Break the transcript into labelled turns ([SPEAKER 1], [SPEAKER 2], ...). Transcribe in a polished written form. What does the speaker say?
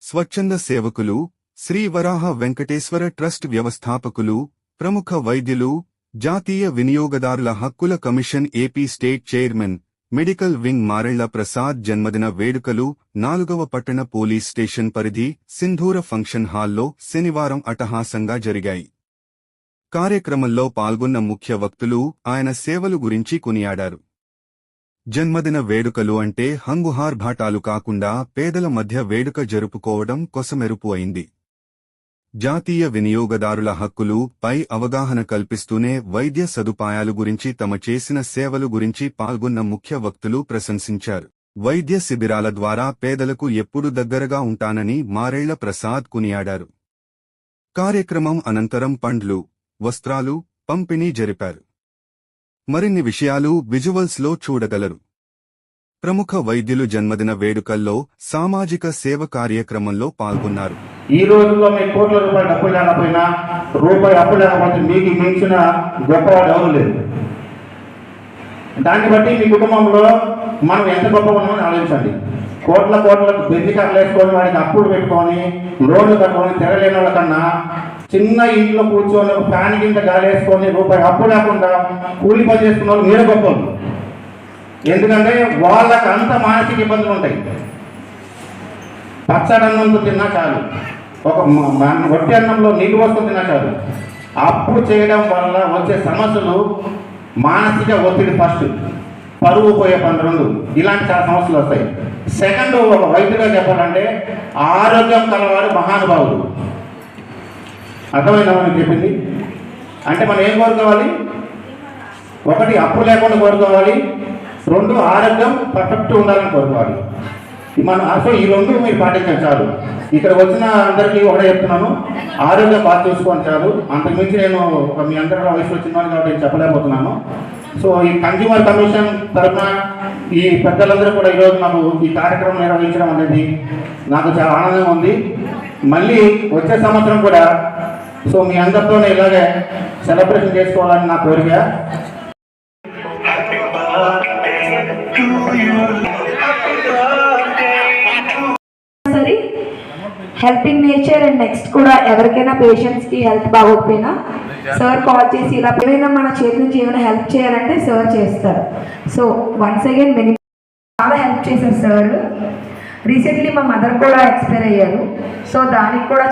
[SPEAKER 1] స్వచ్ఛంద సేవకులు, శ్రీ వరాహ వెంకటేశ్వర ట్రస్ట్ వ్యవస్థాపకులు, ప్రముఖ వైద్యులు, జాతీయ వినియోగదారుల హక్కుల commission AP state chairman, medical wing Marella Prasad జన్మదిన వేడుకలు 4వ పట్టణ పోలీస్ స్టేషన్ పరిధి సింధూర ఫంక్షన్ హాల్లో శనివారం అట్టహాసంగా జరిగాయి. కార్యక్రమంలో పాల్గొన్న ముఖ్య వక్తులు ఆయన సేవలు గురించి కొనియాడారు. జన్మదిన వేడుకలు అంటే హంగుహార్భాటాలు కాకుండా పేదల మధ్య వేడుక జరుపుకోవడం కొసమెరుపు అయింది. జాతీయ వినియోగదారుల హక్కులు పై అవగాహన కల్పిస్తూనే వైద్య సదుపాయాలు గురించి తమ చేసిన సేవలు గురించి పాల్గొన్న ముఖ్య వక్తులు ప్రశంసించారు. వైద్య శిబిరాల ద్వారా పేదలకు ఎప్పుడు దగ్గరగా ఉంటానని మారెళ్ల ప్రసాద్ కొనియాడారు. కార్యక్రమం అనంతరం పండ్లు, వస్త్రాలు పంపిణీ జరిపారు. మరిన్ని విషయాలు విజువల్స్లో చూడగలరు. ప్రముఖ వైద్యులు జన్మదిన వేడుకల్లో సామాజిక సేవ కార్యక్రమంలో పాల్గొన్నారు.
[SPEAKER 2] ఈ రోజుల్లో మీకు కోట్ల రూపాయలు డబ్బు లేకపోయినా, రూపాయి అప్పు లేకపోతే మీకు మించిన గొప్పవాడు ఎవరు లేదు. దాన్ని బట్టి మీ కుటుంబంలో మనం ఎంత గొప్ప ఉన్నామని ఆలోచించండి. కోట్లకు బెంజికారులు వేసుకొని వాడికి అప్పులు పెట్టుకొని లోన్లు కట్టుకొని తిరగలేని వాళ్ళ కన్నా చిన్న ఇంట్లో కూర్చొని ఫ్యాన్ కింద గాలి వేసుకొని రూపాయి అప్పు లేకుండా కూలి పని చేసుకున్న వాళ్ళు మీరే గొప్ప. ఎందుకంటే వాళ్ళకి అంత మానసిక ఇబ్బందులు ఉంటాయి. పచ్చడన్నంతో తిన్నా చాలు, ఒక వట్టి అన్నంలో నీళ్ళు పోసుకొని తిన్నా చాలు. అప్పు చేయడం వల్ల వచ్చే సమస్యలు మానసిక ఒత్తిడి ఫస్ట్, పరువు పోయే పని 2, ఇలాంటి చాలా సమస్యలు వస్తాయి. సెకండ్, ఒక వైద్యుగా చెప్పాలంటే ఆరోగ్యం కలవాడు మహానుభావుడు. అర్థమైందా మనం చెప్పింది? అంటే మనం ఏం కోరుకోవాలి? 1 అప్పు లేకుండా కోరుకోవాలి, 2 ఆరోగ్యం పర్ఫెక్ట్ ఉండాలని కోరుకోవాలి. మనం అసలు ఈ 2 మీరు పాటించాలి చాలు. ఇక్కడ వచ్చిన అందరికీ ఒకటే చెప్తున్నాను, ఆరోగ్యం బాగా చూసుకోండి చాలు. అంతకుమించి నేను మీ అందరి వయసు వచ్చినాను కాబట్టి నేను చెప్పలేకపోతున్నాను. సో ఈ కన్జ్యూమర్ కమిషన్ తరఫున ఈ పెద్దలందరూ కూడా ఈరోజు నాకు ఈ కార్యక్రమం నిర్వహించడం అనేది నాకు చాలా ఆనందంగా ఉంది. మళ్ళీ వచ్చే సంవత్సరం కూడా సో మీ అందరితోనే ఇలాగే సెలబ్రేషన్ చేసుకోవాలని నా కోరిక.
[SPEAKER 3] హెల్పింగ్ నేచర్ అండ్ నెక్స్ట్ కూడా ఎవరికైనా పేషెంట్స్కి హెల్త్ బాగోకపోయినా సార్ కాల్ చేసి ఇలా ఏమైనా మన చేతి నుంచి ఏమైనా హెల్ప్ చేయాలంటే సార్ చేస్తారు. సో వన్స్ అగైన్ చాలా హెల్ప్ చేశారు సార్. రీసెంట్లీ మా మదర్ కూడా ఎక్స్పైర్ అయ్యారు. సో దానికి కూడా